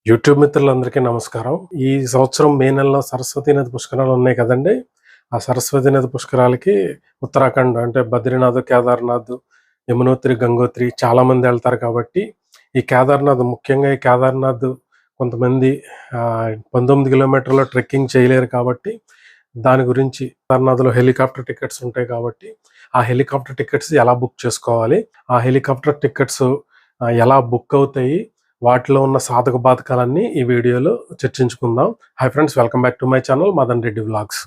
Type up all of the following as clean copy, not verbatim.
YouTube మిత్రులందరికీ నమస్కారం. ఈ సంవత్సరం మే నెలలో సరస్వతీ నది పుష్కరాలు ఉన్నాయి కదండీ! ఆ సరస్వతీ నది పుష్కరాలకి ఉత్తరాఖండ్ అంటే బద్రీనాథ్, కేదార్‌నాథ్, యమునోత్రి, గంగోత్రి చాలామంది ఎళ్తారు కాబట్టి, ముఖ్యంగా ఈ కేదార్‌నాథ్ కొంతమంది 19 కిలోమీటర్ల ట్రెక్కింగ్ చేయలేరు కాబట్టి, దాని గురించి కేదార్‌నాథ్‌లో హెలికాప్టర్ టికెట్స్ ఉంటాయి కాబట్టి, ఆ హెలికాప్టర్ టికెట్స్ ఎలా బుక్ చేసుకోవాలి? ఆ హెలికాప్టర్ టికెట్స్ ఎలా బుక్ అవుతాయి? వాటిలో ఉన్న సాధక బాధకాలన్నీ ఈ వీడియోలో చర్చించుకుందాం. Hi friends, welcome back to my channel Madan Reddy vlogs.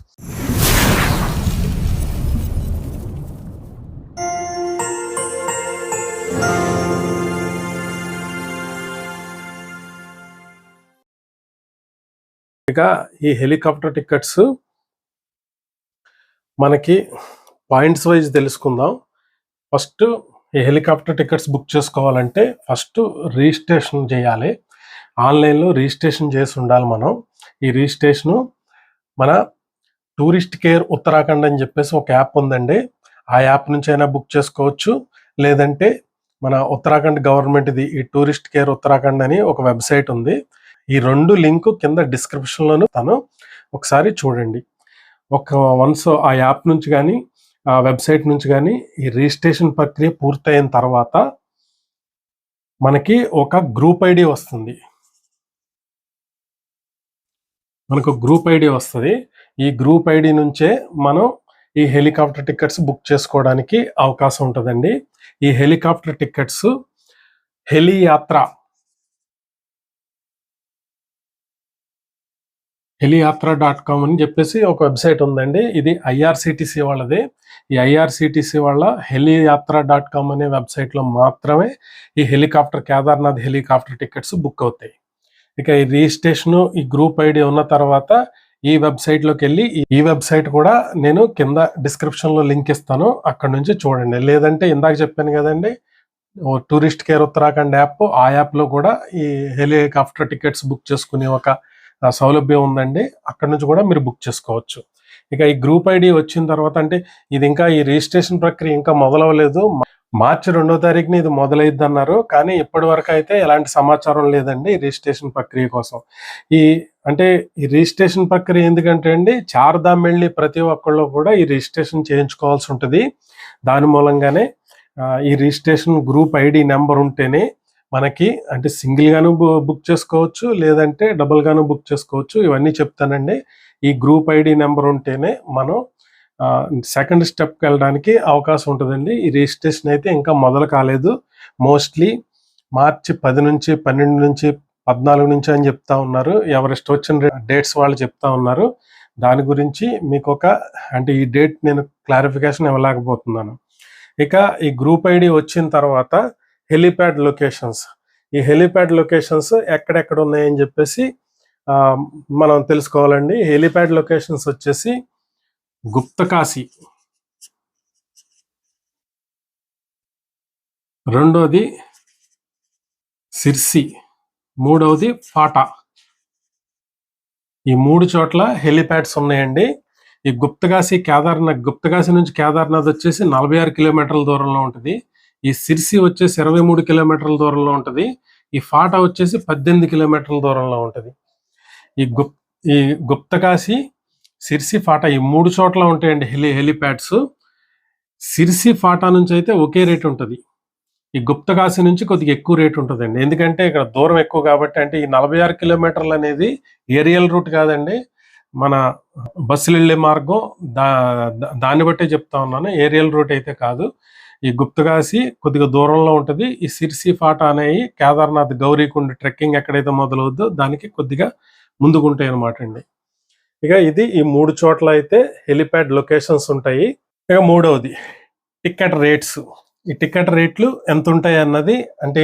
ఇక ఈ హెలికాప్టర్ టికెట్స్ మనకి పాయింట్స్ వైజ్ తెలుసుకుందాం. ఫస్ట్ ఈ హెలికాప్టర్ టికెట్స్ బుక్ చేసుకోవాలంటే ఫస్ట్ రిజిస్ట్రేషన్ చేయాలి. ఆన్లైన్లో రిజిస్ట్రేషన్ చేసి ఉండాలి మనం. ఈ రిజిస్ట్రేషను మన టూరిస్ట్ కేర్ ఉత్తరాఖండ్ అని చెప్పేసి ఒక యాప్ ఉందండి. ఆ యాప్ నుంచి అయినా బుక్ చేసుకోవచ్చు. లేదంటే మన ఉత్తరాఖండ్ గవర్నమెంట్‌ది ఈ టూరిస్ట్ కేర్ ఉత్తరాఖండ్ అని ఒక వెబ్సైట్ ఉంది. ఈ 2 లింకు కింద డిస్క్రిప్షన్‌లోను ఒకసారి చూడండి. వన్స్ ఆ యాప్ నుంచి గానీ, ఆ వెబ్సైట్ నుంచి గానీ ఈ రిజిస్ట్రేషన్ ప్రక్రియ పూర్తయిన తర్వాత మనకి ఒక గ్రూప్ ఐడీ వస్తుంది. మనకు గ్రూప్ ఐడీ వస్తది. ఈ గ్రూప్ ఐడీ నుంచే మనం ఈ హెలికాప్టర్ టికెట్స్ బుక్ చేసుకోవడానికి అవకాశం ఉంటదండి. ఈ హెలికాప్టర్ టికెట్స్ హెలియాత్ర.com అని చెప్పేసి ఒక వెబ్సైట్ ఉందండి. ఇది ఐఆర్‌సీటీసీ వాళ్ళది. ఈ ఐఆర్‌సీటీసీ వాళ్ళ హెలియాత్ర.com అనే వెబ్సైట్‌లో మాత్రమే ఈ కేదార్‌నాథ్ హెలికాప్టర్ టికెట్స్ బుక్ అవుతాయి. ఇక ఈ రిజిస్ట్రేషను, ఈ గ్రూప్ ఐడీ ఉన్న తర్వాత ఈ వెబ్సైట్‌లోకెళ్ళి ఈ వెబ్సైట్ కూడా నేను కింద డిస్క్రిప్షన్‌లో లింక్ ఇస్తాను. అక్కడి నుంచి చూడండి. లేదంటే ఇందాక చెప్పాను కదండీ! Tourist care Uttarakhand app. ఆ యాప్‌లో కూడా ఈ హెలికాప్టర్ టికెట్స్ బుక్ చేసుకునే ఒక సౌలభ్యం ఉందండి. అక్కడి నుంచి కూడా మీరు బుక్ చేసుకోవచ్చు. ఇక ఈ గ్రూప్ ఐడీ వచ్చిన తర్వాత అంటే ఇది ఇంకా ఈ రిజిస్ట్రేషన్ ప్రక్రియ ఇంకా మొదలవ్వలేదు. మార్చి 2వ తారీఖున ఇది మొదలైద్దన్నారు. కానీ ఇప్పటి వరకు అయితే ఎలాంటి సమాచారం లేదండి రిజిస్ట్రేషన్ ప్రక్రియ కోసం. ఈ ఈ రిజిస్ట్రేషన్ ప్రక్రియ ఎందుకంటే అండి, చార్ధామ్ వెళ్ళి ప్రతి ఒక్కళ్ళు కూడా ఈ రిజిస్ట్రేషన్ చేయించుకోవాల్సి ఉంటది. దాని మూలంగానే ఈ రిజిస్ట్రేషన్ గ్రూప్ ఐడీ నెంబర్ ఉంటేనే మనకి సింగిల్ గాను బుక్ చేసుకోవచ్చు, లేదంటే డబుల్ గాను బుక్ చేసుకోవచ్చు. ఇవన్నీ చెప్తానండి. ఈ గ్రూప్ ఐడీ నెంబర్ ఉంటేనే మనం సెకండ్ స్టెప్‌కి వెళ్ళడానికి అవకాశం ఉంటదండి. ఈ రిజిస్ట్రేషన్ అయితే ఇంకా మొదలు కాలేదు. మోస్ట్‌లీ మార్చి 10 నుంచి, 12 నుంచి, 14 నుంచి అని చెప్తా ఉన్నారు. ఎవరిష్టం వచ్చిన డేట్స్ వాళ్ళు చెప్తా ఉన్నారు. దాని గురించి ఈ డేట్ నేను క్లారిఫికేషన్ ఇవ్వలేకపోతున్నాను. ఇక ఈ గ్రూప్ ఐడీ వచ్చిన తర్వాత హెలీప్యాడ్ లొకేషన్స్. ఈ హెలీప్యాడ్ లొకేషన్స్ ఎక్కడెక్కడ ఉన్నాయని చెప్పేసి మనం తెలుసుకోవాలండి. హెలీప్యాడ్ లొకేషన్స్ వచ్చేసి గుప్తకాశీ, రెండోది సిర్సి, మూడవది ఫాటా. ఈ 3 చోట్ల హెలీప్యాడ్స్ ఉన్నాయండి. ఈ గుప్తకాశీ నుంచి కేదార్‌నాథ్ వచ్చేసి 46 కిలోమీటర్ల దూరంలో ఉంటది. ఈ సిర్సి వచ్చేసి 23 కిలోమీటర్ల దూరంలో ఉంటది. ఈ ఫాటా వచ్చేసి 18 కిలోమీటర్ల దూరంలో ఉంటది. ఈ గుప్తకాశీ, సిర్సి, ఫాటా ఈ 3 చోట్ల ఉంటాయండి హెలీప్యాడ్స్. సిర్సి, ఫాటా నుంచి అయితే ఒకే రేట్ ఉంటది. ఈ గుప్తకాశీ నుంచి కొద్దిగా ఎక్కువ రేట్ ఉంటదండి. ఎందుకంటే ఇక్కడ దూరం ఎక్కువ కాబట్టి. ఈ 46 కిలోమీటర్లు అనేది ఏరియల్ రూట్ కాదండి. మన బస్సులు వెళ్ళే మార్గం. దాన్ని బట్టే చెప్తా ఉన్నాను. ఏరియల్ రూట్ అయితే కాదు. ఈ గుప్తకాశీ కొద్దిగా దూరంలో ఉంటది. ఈ సిర్సి, ఫాటా అనేవి కేదార్‌నాథ్ గౌరీకుండ్ ట్రెక్కింగ్ ఎక్కడైతే మొదలవుద్దో దానికి కొద్దిగా ముందుకుంటాయి అన్నమాట అండి. ఇక ఇది ఈ 3 చోట్ల అయితే హెలీప్యాడ్ లొకేషన్స్ ఉంటాయి. ఇక మూడవది టికెట్ రేట్స్. ఈ టికెట్ రేట్లు ఎంత ఉంటాయి అన్నది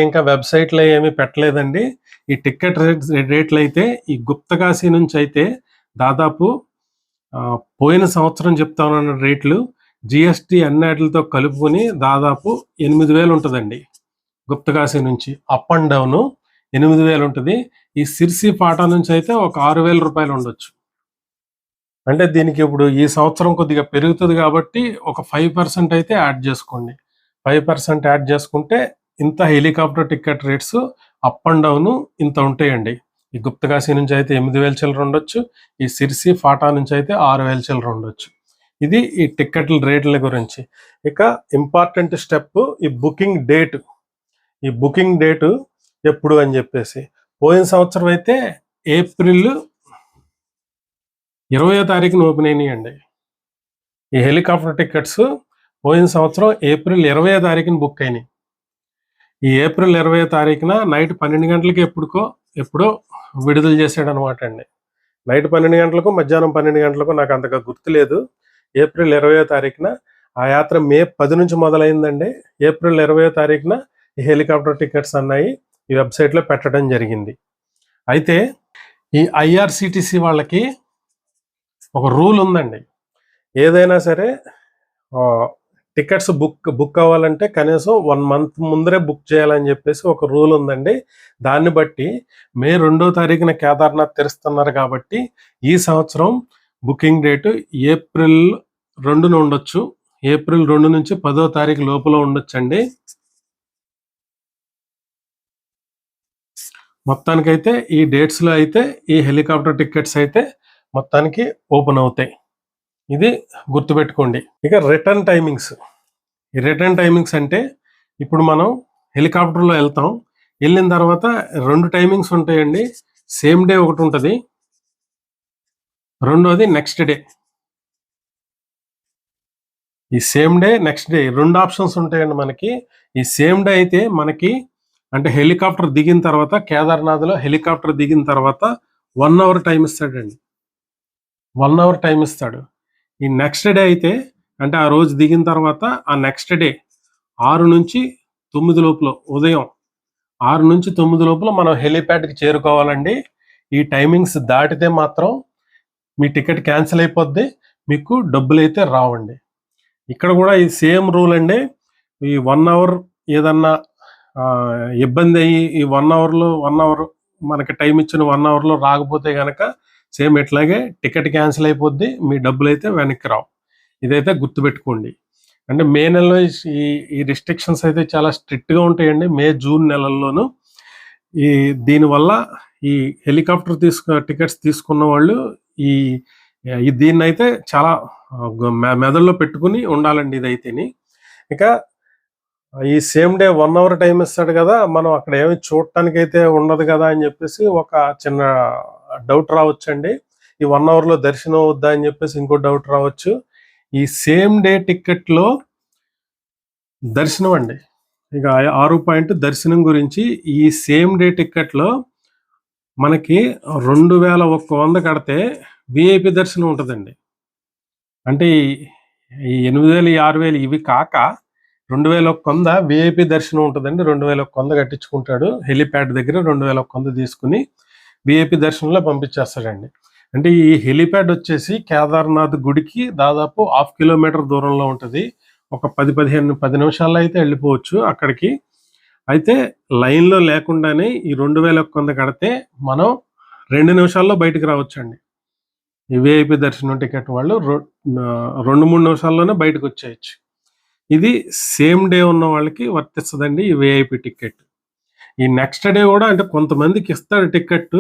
ఇంకా వెబ్సైట్లో ఏమీ పెట్టలేదండి. ఈ టికెట్ రేట్లు అయితే ఈ గుప్తకాశీ నుంచి అయితే దాదాపు పోయిన సంవత్సరం చెప్తా ఉన్న రేట్లు జిఎస్టీ అన్నిటితో కలుపుకొని దాదాపు 8,000 ఉంటుందండి. గుప్తకాశీ నుంచి అప్ అండ్ డౌన్ 8,000 ఉంటుంది. ఈ సిర్సి, ఫాటా నుంచి అయితే ఒక 6,000 రూపాయలు ఉండొచ్చు. దీనికి ఇప్పుడు ఈ సంవత్సరం కొద్దిగా పెరుగుతుంది కాబట్టి ఒక 5% అయితే యాడ్ చేసుకోండి. 5% యాడ్ చేసుకుంటే ఇంత helicopter ticket rates up and down ఇంత ఉంటాయండి. ఈ గుప్తకాశీ నుంచి అయితే 8,000 చిల్లర ఉండొచ్చు, ఈ సిర్సి ఫాటా నుంచి అయితే 6,000 చిల్లర ఉండొచ్చు. ఇది ఈ టికెట్ల రేట్ల గురించి. ఇక ఇంపార్టెంట్ స్టెప్ ఈ బుకింగ్ డేట్. ఈ బుకింగ్ డేటు ఎప్పుడు అని చెప్పేసి, పోయిన సంవత్సరం అయితే ఏప్రిల్ 20వ తారీఖున ఓపెన్ అయినాయండి. ఈ హెలికాప్టర్ టికెట్స్ పోయిన సంవత్సరం ఏప్రిల్ 20వ తారీఖున బుక్ అయినాయి. ఈ ఏప్రిల్ 20వ తారీఖున నైట్ 12 గంటలకి ఎప్పుడో విడుదల చేశాడు అనమాట అండి. నైట్ 12 గంటలకు, మధ్యాహ్నం 12 గంటలకు, నాకు అంతగా గుర్తులేదు. ఏప్రిల్ 20వ తారీఖున ఆ యాత్ర మే 10 నుంచి మొదలైందండి. ఏప్రిల్ 20వ తారీఖున ఈ హెలికాప్టర్ టికెట్స్ అన్నాయి ఈ వెబ్సైట్లో పెట్టడం జరిగింది. అయితే ఈ ఐఆర్సిటిసి వాళ్ళకి ఒక రూల్ ఉందండి. ఏదైనా సరే టికెట్స్ బుక్ అవ్వాలంటే కనీసం 1 మంత్ ముందరే బుక్ చేయాలని చెప్పేసి ఒక రూల్ ఉందండి. దాన్ని బట్టి మే 2వ తారీఖున కేదార్నాథ్ తెరుస్తున్నారు కాబట్టి ఈ సంవత్సరం బుకింగ్ డేటు ఏప్రిల్ 2న ఉండొచ్చు. ఏప్రిల్ 2 నుంచి 10వ తారీఖు లోపల ఉండొచ్చండి. మొత్తానికైతే ఈ డేట్స్లో అయితే ఈ హెలికాప్టర్ టికెట్స్ అయితే మొత్తానికి ఓపెన్ అవుతాయి. ఇది గుర్తుపెట్టుకోండి. ఇక రిటర్న్ టైమింగ్స్. ఈ రిటర్న్ టైమింగ్స్ అంటే ఇప్పుడు మనం హెలికాప్టర్లో వెళ్తాం. వెళ్ళిన తర్వాత 2 టైమింగ్స్ ఉంటాయండి. సేమ్ డే ఒకటి ఉంటుంది, రెండోది నెక్స్ట్ డే. ఈ same day, next day 2 options ఉంటాయండి మనకి. ఈ సేమ్ డే అయితే మనకి అంటే హెలికాప్టర్ దిగిన తర్వాత, కేదార్నాథ్లో హెలికాప్టర్ దిగిన తర్వాత 1 అవర్ టైం ఇస్తాడండి. 1 అవర్ టైం ఇస్తాడు. ఈ నెక్స్ట్ డే అయితే అంటే ఆ రోజు దిగిన తర్వాత ఆ నెక్స్ట్ డే 6 నుంచి 9 లోపల, ఉదయం 6 నుంచి 9 లోపల మనం హెలిప్యాడ్కి చేరుకోవాలండి. ఈ టైమింగ్స్ దాటితే మాత్రం మీ టికెట్ క్యాన్సిల్ అయిపోద్ది, మీకు డబ్బులు అయితే రావండి. ఇక్కడ కూడా ఈ సేమ్ రూల్ అండి. ఈ 1 అవర్ ఏదన్నా ఇబ్బంది అయ్యి ఈ 1 అవర్ మనకి టైం ఇచ్చిన 1 అవర్లో రాకపోతే కనుక సేమ్ ఇట్లాగే టికెట్ క్యాన్సిల్ అయిపోద్ది, మీ డబ్బులు అయితే వెనక్కి రావు. ఇదైతే గుర్తుపెట్టుకోండి. అంటే మే నెలలో ఈ రిస్ట్రిక్షన్స్ అయితే చాలా స్ట్రిక్ట్గా ఉంటాయండి. మే జూన్ నెలల్లోనూ దీనివల్ల ఈ హెలికాప్టర్ టికెట్స్ తీసుకున్న వాళ్ళు దీన్ని అయితే చాలా మెదడులో పెట్టుకుని ఉండాలండి ఇదైతేని. ఇక ఈ సేమ్ డే 1 అవర్ టైం ఇస్తాడు కదా, మనం అక్కడ ఏమి చూడటానికి అయితే ఉండదు కదా అని చెప్పేసి ఒక చిన్న డౌట్ రావచ్చండి. ఈ 1 అవర్లో దర్శనం అవుద్దా అని చెప్పేసి ఇంకో డౌట్ రావచ్చు. ఈ సేమ్ డే టికెట్లో దర్శనం అండి. ఇక 6 పాయింట్ దర్శనం గురించి. ఈ సేమ్ డే టికెట్లో మనకి 2,100 కడితే విఐపి దర్శనం ఉంటుందండి. అంటే ఈ 8,000, 6,000 ఇవి కాక 2,100 విఐపి దర్శనం ఉంటుందండి. 2,100 కట్టించుకుంటాడు హెలిప్యాడ్ దగ్గర. 2,100 తీసుకుని విఐపి దర్శనంలో పంపించేస్తాడండి. అంటే ఈ హెలిప్యాడ్ వచ్చేసి కేదార్నాథ్ గుడికి దాదాపు 1/2 కిలోమీటర్ దూరంలో ఉంటుంది. ఒక 10 నిమిషాల్లో అయితే వెళ్ళిపోవచ్చు అక్కడికి. అయితే లైన్లో లేకుండానే ఈ 2,100 కడితే మనం 2 నిమిషాల్లో బయటకు రావచ్చండి. ఈ విఐపి దర్శనం టికెట్ వాళ్ళు 2-3 నిమిషాల్లోనే బయటకు వచ్చేయచ్చు. ఇది సేమ్ డే ఉన్న వాళ్ళకి వర్తిస్తుందండి ఈ విఐపి టికెట్. ఈ నెక్స్ట్ డే కూడా అంటే కొంతమందికి ఇస్తాడు టికెట్.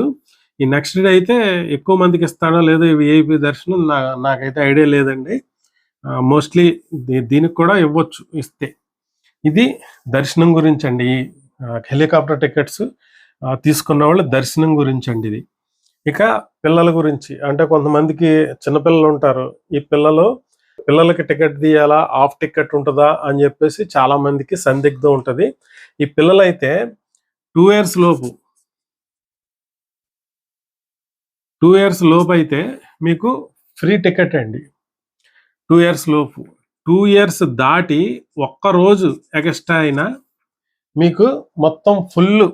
ఈ నెక్స్ట్ డే అయితే ఎక్కువ మందికి ఇస్తాడో లేదో ఈ విఐపి దర్శనం నాకైతే ఐడియా లేదండి. మోస్ట్లీ దీనికి కూడా ఇవ్వచ్చు ఇస్తే. ఇది దర్శనం గురించి అండి. ఈ హెలికాప్టర్ టికెట్స్ తీసుకున్న వాళ్ళు దర్శనం గురించి అండి ఇది. ఇక పిల్లల గురించి అంటే కొంతమందికి చిన్నపిల్లలు ఉంటారు. ఈ పిల్లలకి టికెట్ తీయాలా, హాఫ్ టికెట్ ఉంటుందా అని చెప్పేసి చాలా మందికి సందిగ్ధం ఉంటుంది. ఈ పిల్లలైతే 2 ఇయర్స్ లోపు 2 ఇయర్స్ లోపు అయితే మీకు ఫ్రీ టికెట్ అండి. 2 ఇయర్స్ లోపు. 2 ఇయర్స్ దాటి ఒక్కరోజు ఎక్స్ట్రా అయినా మీకు మొత్తం ఫుల్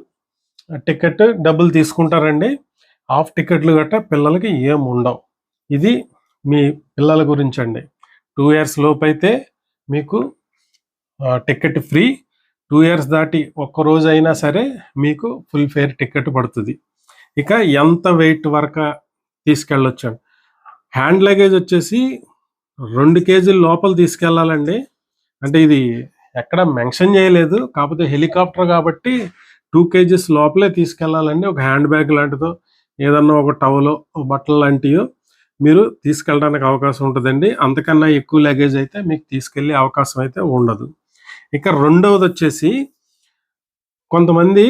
టికెట్ డబ్బులు తీసుకుంటారండి. హాఫ్ టికెట్లు గట్రా పిల్లలకి ఏం ఉండవు. ఇది మీ పిల్లల గురించి అండి. 2 ఇయర్స్ లోపు అయితే మీకు టికెట్ ఫ్రీ. 2 ఇయర్స్ దాటి ఒక్కరోజు అయినా సరే మీకు ఫుల్ ఫేర్ టికెట్ పడుతుంది. ఇక ఎంత వెయిట్ వరకు తీసుకెళ్ళొచ్చు. హ్యాండ్ లగేజ్ వచ్చేసి 2 కేజీల లోపల తీసుకెళ్ళాలండి. అంటే ఇది ఎక్కడ మెన్షన్ చేయలేదు, కాకపోతే హెలికాప్టర్ కాబట్టి 2 కేజీస్ లోపలే తీసుకెళ్ళాలండి. ఒక హ్యాండ్ బ్యాగ్ లాంటిదో ఏదన్నా ఒక టవలో బట్టలు లాంటివి మీరు తీసుకెళ్ళడానికి అవకాశం ఉంటుందండి. అంతకన్నా ఎక్కువ లగేజ్ అయితే మీకు తీసుకెళ్ళే అవకాశం అయితే ఉండదు. ఇక రెండవది వచ్చేసి కొంతమంది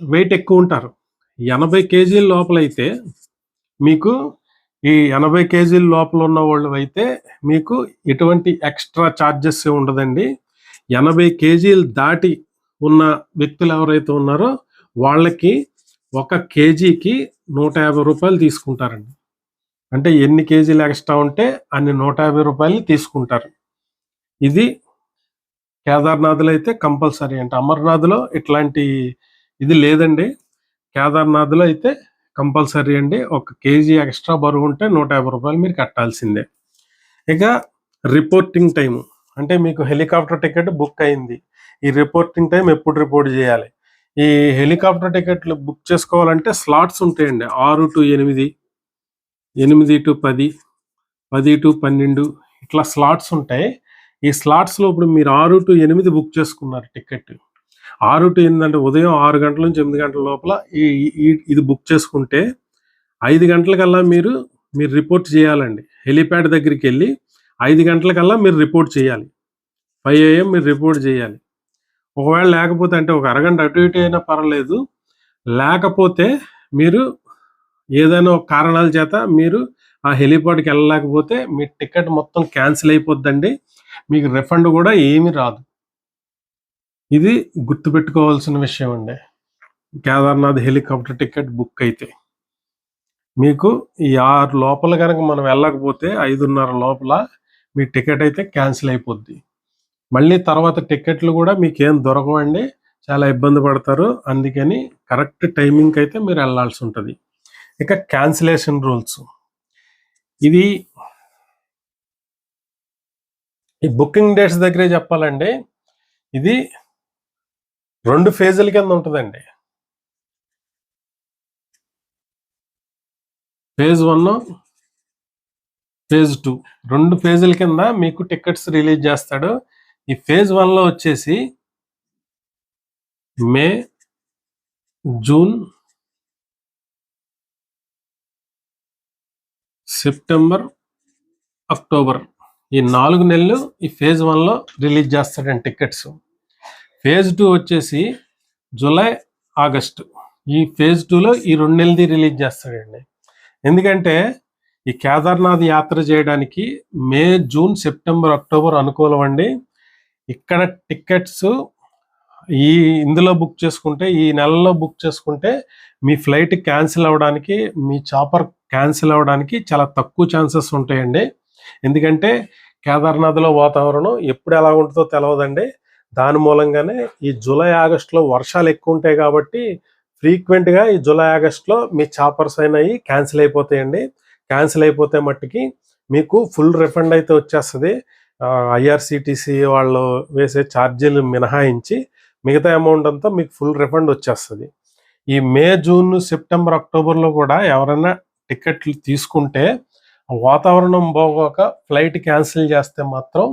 వెయిట్ ఎక్కువ ఉంటారు. 80 కేజీల లోపలైతే మీకు ఈ 80 కేజీల లోపల ఉన్న వాళ్ళు అయితే మీకు ఎటువంటి ఎక్స్ట్రా ఛార్జెస్ ఉండదండి. 80 కేజీలు దాటి ఉన్న వ్యక్తులు ఎవరైతే ఉన్నారో వాళ్ళకి 1 కేజీకి 150 రూపాయలు తీసుకుంటారండి. అంటే ఎన్ని కేజీలు ఎక్స్ట్రా ఉంటే అన్ని 150 రూపాయలు తీసుకుంటారు. ఇది కేదార్నాథ్లో అయితే కంపల్సరీ అంటే అమర్నాథ్లో ఇట్లాంటి ఇది లేదండి. కేదార్నాథ్లో అయితే కంపల్సరీ అండి. 1 కేజీ ఎక్స్ట్రా బరువు ఉంటే 150 రూపాయలు మీరు కట్టాల్సిందే. ఇక రిపోర్టింగ్ టైము అంటే మీకు హెలికాప్టర్ టికెట్ బుక్ అయింది. ఈ రిపోర్టింగ్ టైం ఎప్పుడు రిపోర్ట్ చేయాలి? ఈ హెలికాప్టర్ టికెట్లు బుక్ చేసుకోవాలంటే స్లాట్స్ ఉంటాయండి. 6 to 8, 8 to 10, 10 to 12 ఇట్లా స్లాట్స్ ఉంటాయి. ఈ స్లాట్స్లో ఇప్పుడు మీరు 6 to 8 బుక్ చేసుకున్నారు టికెట్. 6 to 8 అంటే ఉదయం 6 గంటల నుంచి 8 గంటల లోపల ఇది బుక్ చేసుకుంటే 5 గంటలకల్లా మీరు రిపోర్ట్ చేయాలండి. హెలిప్యాడ్ దగ్గరికి వెళ్ళి 5 గంటలకల్లా మీరు రిపోర్ట్ చేయాలి. 5 AM మీరు రిపోర్ట్ చేయాలి. ఒకవేళ లేకపోతే అంటే ఒక అరగంట అటు ఇటు అయినా పర్వాలేదు. లేకపోతే మీరు ఏదైనా ఒక కారణాల చేత మీరు ఆ హెలిప్యాడ్కి వెళ్ళలేకపోతే మీ టికెట్ మొత్తం క్యాన్సిల్ అయిపోద్దండి. మీకు రిఫండ్ కూడా ఏమీ రాదు. ఇది గుర్తుపెట్టుకోవాల్సిన విషయం అండి. కేదార్నాథ్ హెలికాప్టర్ టికెట్ బుక్ అయితే మీకు ఈ 6 లోపల కనుక మనం వెళ్ళకపోతే 5:30 లోపల మీ టికెట్ అయితే క్యాన్సిల్ అయిపోద్ది. మళ్ళీ తర్వాత టికెట్లు కూడా మీకేం దొరకవండి. చాలా ఇబ్బంది పడతారు. అందుకని కరెక్ట్ టైమింగ్కి అయితే మీరు వెళ్ళాల్సి ఉంటుంది. ఇక క్యాన్సిలేషన్ రూల్స్ ఇది ఈ బుకింగ్ డేట్స్ దగ్గరే చెప్పాలండి. ఇది 2 ఫేజుల కింద ఉంటుందండి. ఫేజ్ 1, ఫేజ్ 2 2 ఫేజుల కింద మీకు టికెట్స్ రిలీజ్ చేస్తాడు. ఈ ఫేజ్ 1లో వచ్చేసి మే, జూన్, సెప్టెంబర్, అక్టోబర్ ఈ 4 నెలలు ఈ ఫేజ్ 1లో రిలీజ్ చేస్తాడండి టికెట్స్. ఫేజ్ 2 వచ్చేసి జూలై, ఆగస్టు ఈ ఫేజ్ 2లో ఈ 2 నెలది రిలీజ్ చేస్తాడండి. ఎందుకంటే ఈ కేదార్నాథ్ యాత్ర చేయడానికి మే, జూన్, సెప్టెంబర్, అక్టోబర్ అనుకూలం అండి. ఇక్కడ టికెట్స్ ఇందులో బుక్ చేసుకుంటే ఈ నెలలో బుక్ చేసుకుంటే మీ ఫ్లైట్ క్యాన్సిల్ అవ్వడానికి, మీ చాపర్ క్యాన్సిల్ అవ్వడానికి చాలా తక్కువ ఛాన్సెస్ ఉంటాయండి. ఎందుకంటే కేదార్నాథ్లో వాతావరణం ఎప్పుడు ఎలా ఉంటుందో తెలియదండి. దాని మూలంగానే ఈ జూలై, ఆగస్టులో వర్షాలు ఎక్కువ ఉంటాయి కాబట్టి ఫ్రీక్వెంట్గా ఈ జూలై, ఆగస్టులో మీ చాపర్స్ అయినాయి క్యాన్సిల్ అయిపోతాయండి. క్యాన్సిల్ అయిపోతే మట్టుకి మీకు ఫుల్ రిఫండ్ అయితే వచ్చేస్తుంది. ఐఆర్సిటిసి వాళ్ళు వేసే ఛార్జీలు మినహాయించి మిగతా అమౌంట్ అంతా మీకు ఫుల్ రిఫండ్ వచ్చేస్తుంది. ఈ మే, జూన్, సెప్టెంబర్, అక్టోబర్లో కూడా ఎవరైనా టికెట్లు తీసుకుంటే వాతావరణం బాగోక ఫ్లైట్ క్యాన్సిల్ చేస్తే మాత్రం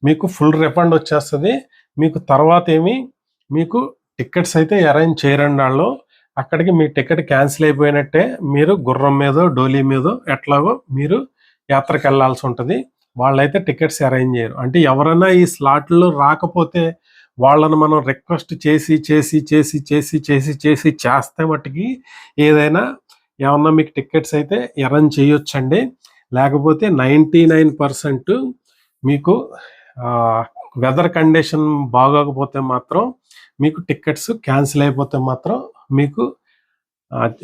మీకు ఫుల్ రిఫండ్ వచ్చేస్తుంది. మీకు తర్వాత మీకు టికెట్స్ అయితే అరేంజ్ చేయరండి వాళ్ళు. అక్కడికి మీ టికెట్ క్యాన్సిల్ అయిపోయినట్టే. మీరు గుర్రం మీదో డోలీ మీదో ఎట్లాగో మీరు యాత్రకు వెళ్ళాల్సి ఉంటుంది. వాళ్ళైతే టికెట్స్ అరేంజ్ చేయరు. అంటే ఎవరైనా ఈ స్లాట్లో రాకపోతే వాళ్ళని మనం రిక్వెస్ట్ చేస్తే మట్టుకి ఏమన్నా మీకు టికెట్స్ అయితే అరేంజ్ చేయొచ్చండి. లేకపోతే 99% మీకు వెదర్ కండిషన్ బాగోకపోతే మాత్రం మీకు టికెట్స్ క్యాన్సిల్ అయిపోతే మాత్రం మీకు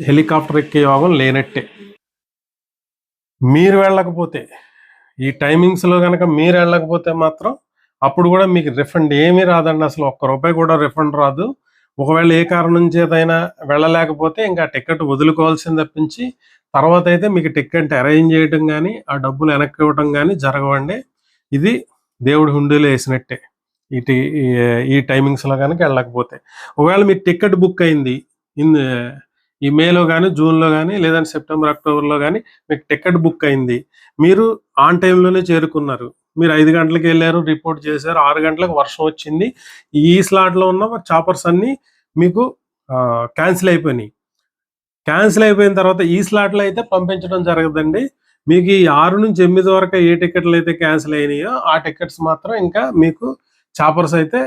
హెలికాప్టర్ ఎక్కే యోగం లేనట్టే. మీరు వెళ్ళకపోతే ఈ టైమింగ్స్లో కనుక మీరు వెళ్ళకపోతే మాత్రం అప్పుడు కూడా మీకు రిఫండ్ ఏమీ రాదండి. అసలు ₹1 కూడా రిఫండ్ రాదు. ఒకవేళ ఏ కారణం చేతైనా వెళ్ళలేకపోతే ఇంకా టికెట్ వదులుకోవాల్సింది తప్పించి తర్వాత అయితే మీకు టికెట్ అరేంజ్ చేయడం కానీ ఆ డబ్బులు వెనక్కి ఇవ్వడం కానీ జరగవండి. ఇది దేవుడి హుండీలో వేసినట్టే ఈ టైమింగ్స్లో కనుక వెళ్ళకపోతే. ఒకవేళ మీ టికెట్ బుక్ అయింది ఈ మేలో కానీ, జూన్లో కానీ, లేదంటే సెప్టెంబర్, అక్టోబర్లో కానీ మీకు టికెట్ బుక్ అయింది, మీరు ఆన్ టైంలోనే చేరుకున్నారు, మీరు 5 గంటలకు వెళ్ళారు, రిపోర్ట్ చేశారు, 6 గంటలకు వర్షం వచ్చింది, ఈ స్లాట్లో ఉన్న చాపర్స్ అన్నీ మీకు క్యాన్సిల్ అయిపోయినాయి. క్యాన్సిల్ అయిపోయిన తర్వాత ఈ స్లాట్లో అయితే పంపించడం జరగదండి. మీకు ఈ 6 నుంచి 8 వరకు ఏ టికెట్లు అయితే క్యాన్సిల్ అయినాయో ఆ టికెట్స్ మాత్రం ఇంకా మీకు చాపర్స్ అయితే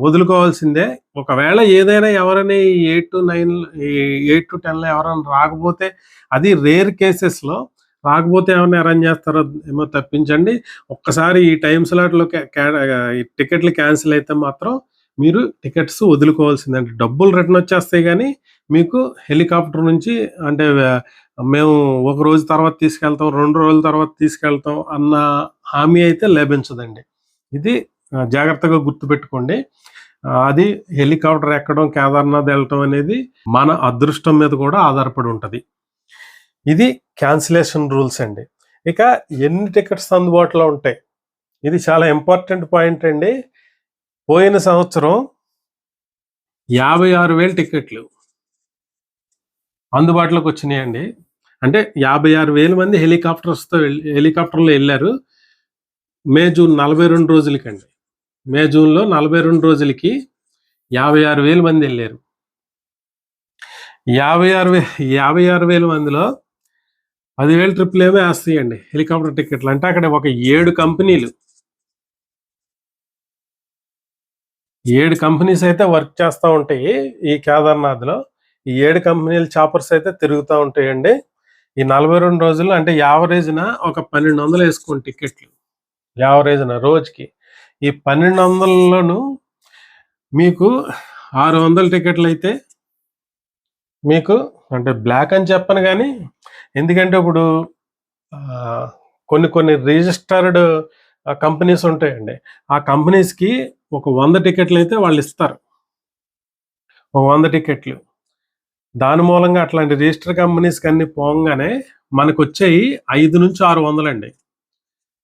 వదులుకోవాల్సిందే. ఒకవేళ ఏదైనా ఎవరైనా ఈ 8-9 ఈ 8-10లో ఎవరైనా రాకపోతే, అది రేర్ కేసెస్‌లో రాకపోతే ఏమన్నా అరేంజ్ చేస్తారో ఏమో తప్పించండి. ఒక్కసారి ఈ టైమ్ స్లాట్‌లో ఈ టికెట్లు క్యాన్సిల్ అయితే మాత్రం మీరు టికెట్స్ వదులుకోవాల్సిందండి. డబ్బులు రిటర్న్ వచ్చేస్తాయి గానీ మీకు హెలికాప్టర్ నుంచి అంటే మేము ఒక రోజు తర్వాత తీసుకెళ్తాం, 2 రోజుల తర్వాత తీసుకెళ్తాం అన్న హామీ అయితే లభించదండి. ఇది జాగ్రత్తగా గుర్తుపెట్టుకోండి. అది హెలికాప్టర్ ఎక్కడం, కేదార్నాథ్ వెళ్ళటం అనేది మన అదృష్టం మీద కూడా ఆధారపడి ఉంటది. ఇది క్యాన్సిలేషన్ రూల్స్ అండి. ఇక ఎన్ని టికెట్స్ అందుబాటులో ఉంటాయి, ఇది చాలా ఇంపార్టెంట్ పాయింట్ అండి. పోయిన సంవత్సరం 56,000 టికెట్లు అందుబాటులోకి వచ్చినాయండి. అంటే 56,000 మంది హెలికాప్టర్లో వెళ్ళారు. మే, జూన్ 42 రోజులకండి. మే, జూన్లో 42 రోజులకి 56,000 మంది వెళ్ళారు. 56,000 మందిలో 10,000 ట్రిప్లు ఏమో వేస్తాయండి హెలికాప్టర్ టికెట్లు. అంటే అక్కడ ఒక 7 కంపెనీస్ అయితే వర్క్ చేస్తూ ఉంటాయి ఈ కేదార్నాథ్లో. ఈ 7 కంపెనీల చాపర్స్ అయితే తిరుగుతూ ఉంటాయండి. ఈ 42 రోజులు అంటే యావరేజ్న ఒక 1,200 వేసుకోండి టికెట్లు. యావరేజ్న రోజుకి ఈ 1,200లోను మీకు 600 టికెట్లు అయితే మీకు, అంటే బ్లాక్ అని చెప్పను కానీ, ఎందుకంటే ఇప్పుడు కొన్ని రిజిస్టర్డ్ కంపెనీస్ ఉంటాయండి. ఆ కంపెనీస్కి ఒక 100 టికెట్లు అయితే వాళ్ళు ఇస్తారు. ఒక 100 టికెట్లు. దాని మూలంగా అట్లాంటి రిజిస్టర్ కంపెనీస్కి అన్ని పోగానే మనకు వచ్చేవి 5 నుంచి 600 అండి.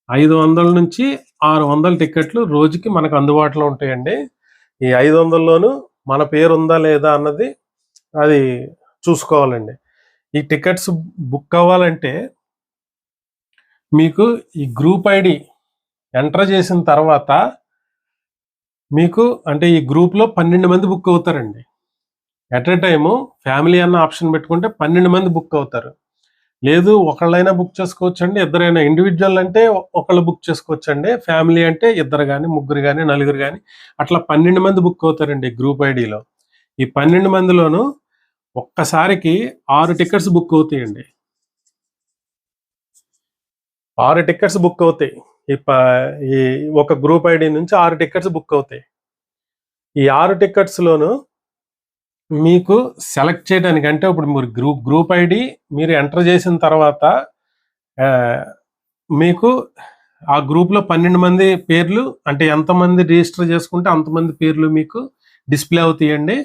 500 నుంచి 600 టికెట్లు రోజుకి మనకు అందుబాటులో ఉంటాయండి. ఈ 500లోను మన పేరు ఉందా లేదా అన్నది అది చూసుకోవాలండి. ఈ టికెట్స్ బుక్ అవ్వాలంటే మీకు ఈ గ్రూప్ ఐడి ఎంటర్ చేసిన తర్వాత మీకు, అంటే ఈ గ్రూప్లో 12 మంది బుక్ అవుతారండి. ఎట్ ఏ టైము ఫ్యామిలీ అన్న ఆప్షన్ పెట్టుకుంటే 12 మంది బుక్ అవుతారు. లేదు ఒకళ్ళైనా బుక్ చేసుకోవచ్చండి, ఇద్దరైనా. ఇండివిజువల్ అంటే ఒకళ్ళు బుక్ చేసుకోవచ్చండి. ఫ్యామిలీ అంటే ఇద్దరు కానీ, ముగ్గురు కానీ, నలుగురు కానీ, అట్లా 12 మంది బుక్ అవుతారండి గ్రూప్ ఐడిలో. ఈ 12 మందిలోనూ ఒక్కసారికి 6 టికెట్స్ బుక్ అవుతాయండి. 6 టికెట్స్ బుక్ అవుతాయి. ఈ ఒక గ్రూప్ ఐడి నుంచి 6 టికెట్స్ బుక్ అవుతాయి. ఈ 6 టికెట్స్లోను మీకు సెలెక్ట్ చేయడానికి, అంటే ఇప్పుడు మీరు గ్రూప్ ఐడి మీరు ఎంటర్ చేసిన తర్వాత మీకు ఆ గ్రూప్లో 12 మంది పేర్లు, అంటే ఎంతమంది రిజిస్టర్ చేసుకుంటే అంతమంది పేర్లు మీకు డిస్ప్లే అవుతాయండి.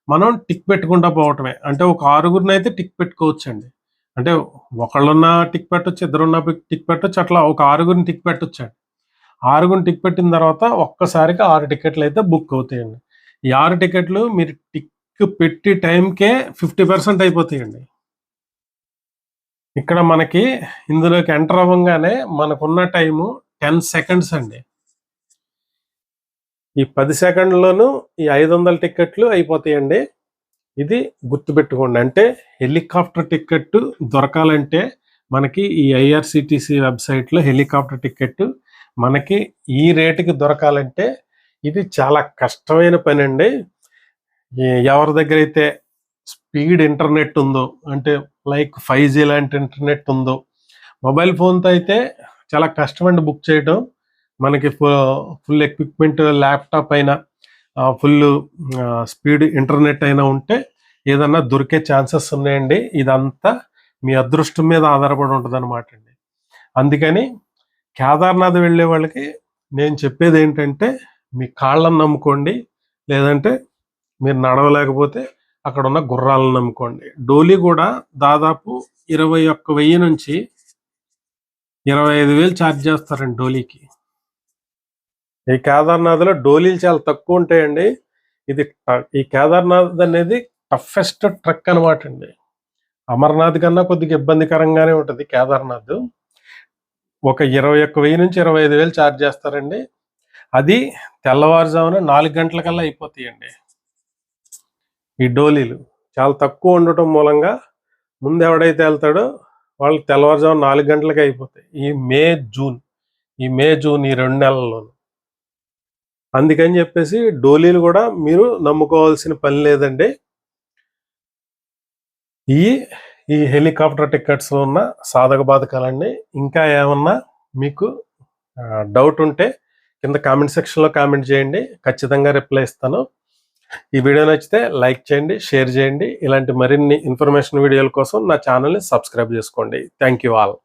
మనం టిక్ పెట్టుకుంటా పోవటమే. అంటే ఒక 6గురిని అయితే టిక్ పెట్టుకోవచ్చండి. అంటే ఒకళ్ళున్నా టిక్ పెట్టొచ్చు, ఇద్దరున్నా టిక్ పెట్టొచ్చు, అట్లా ఒక 6గురిని టిక్ పెట్టొచ్చండి. 6గురిని టిక్ పెట్టిన తర్వాత ఒక్కసారిగా 6 టికెట్లు అయితే బుక్ అవుతాయండి. ఈ 6 టికెట్లు మీరు టిక్ పెట్టి టైంకే 50% అయిపోతాయండి. ఇక్కడ మనకి ఇందులోకి ఎంటర్ అవ్వగానే మనకున్న టైము 10 సెకండ్స్ అండి. ఈ 10 సెకండ్లోనూ ఈ 500 టికెట్లు అయిపోతాయండి. ఇది గుర్తుపెట్టుకోండి. అంటే హెలికాప్టర్ టికెట్ దొరకాలంటే మనకి ఈ ఐఆర్సిటిసి వెబ్సైట్లో హెలికాప్టర్ టికెట్ మనకి ఈ రేటుకి దొరకాలంటే ఇది చాలా కష్టమైన పని అండి. ఎవరి దగ్గర అయితే స్పీడ్ ఇంటర్నెట్ ఉందో, అంటే లైక్ 5G లాంటి ఇంటర్నెట్ ఉందో, మొబైల్ ఫోన్తో అయితే చాలా కష్టమండి బుక్ చేయడం. మనకి ఫుల్ ఎక్విప్మెంట్ ల్యాప్టాప్ అయినా, ఫుల్ స్పీడ్ ఇంటర్నెట్ అయినా ఉంటే ఏదన్నా దొరికే ఛాన్సెస్ ఉన్నాయండి. ఇదంతా మీ అదృష్టం మీద ఆధారపడి ఉంటుంది అనమాట అండి. అందుకని కేదార్నాథ్ వెళ్ళే వాళ్ళకి నేను చెప్పేది ఏంటంటే, మీ కాళ్ళను నమ్ముకోండి, లేదంటే మీరు నడవలేకపోతే అక్కడ ఉన్న గుర్రాలను నమ్ముకోండి. డోలీ కూడా దాదాపు 21,000 నుంచి 25,000 ఛార్జ్ చేస్తారండి డోలీకి. ఈ కేదార్నాథ్లో డోలీలు చాలా తక్కువ ఉంటాయండి. ఈ కేదార్నాథ్ అనేది టఫెస్ట్ ట్రెక్ అనమాట అండి. అమర్నాథ్ కన్నా కొద్దిగా ఇబ్బందికరంగానే ఉంటుంది కేదార్నాథ్. ఒక 21,000 నుంచి 25,000 ఛార్జ్ చేస్తారండి. అది తెల్లవారుజామున 4 గంటలకల్లా అయిపోతాయండి. ఈ డోలీలు చాలా తక్కువ ఉండటం మూలంగా ముందు ఎవడైతే వెళ్తాడో వాళ్ళు తెల్లవారుజాము 4 గంటలకి అయిపోతాయి. ఈ మే జూన్ ఈ 2 నెలల్లోనూ. అందుకని చెప్పేసి డోలీలు కూడా మీరు నమ్ముకోవాల్సిన పని లేదండి. ఈ హెలికాప్టర్ టికెట్స్లో ఉన్న సాధక బాధకాలన్నీ. ఇంకా ఏమన్నా మీకు డౌట్ ఉంటే కింద కామెంట్ సెక్షన్లో కామెంట్ చేయండి, ఖచ్చితంగా రిప్లై ఇస్తాను. ఈ వీడియో నచ్చితే లైక్ చేయండి, షేర్ చేయండి. ఇలాంటి మరిన్ని ఇన్ఫర్మేషన్ వీడియోల కోసం నా ఛానల్ని సబ్స్క్రైబ్ చేసుకోండి. Thank you all.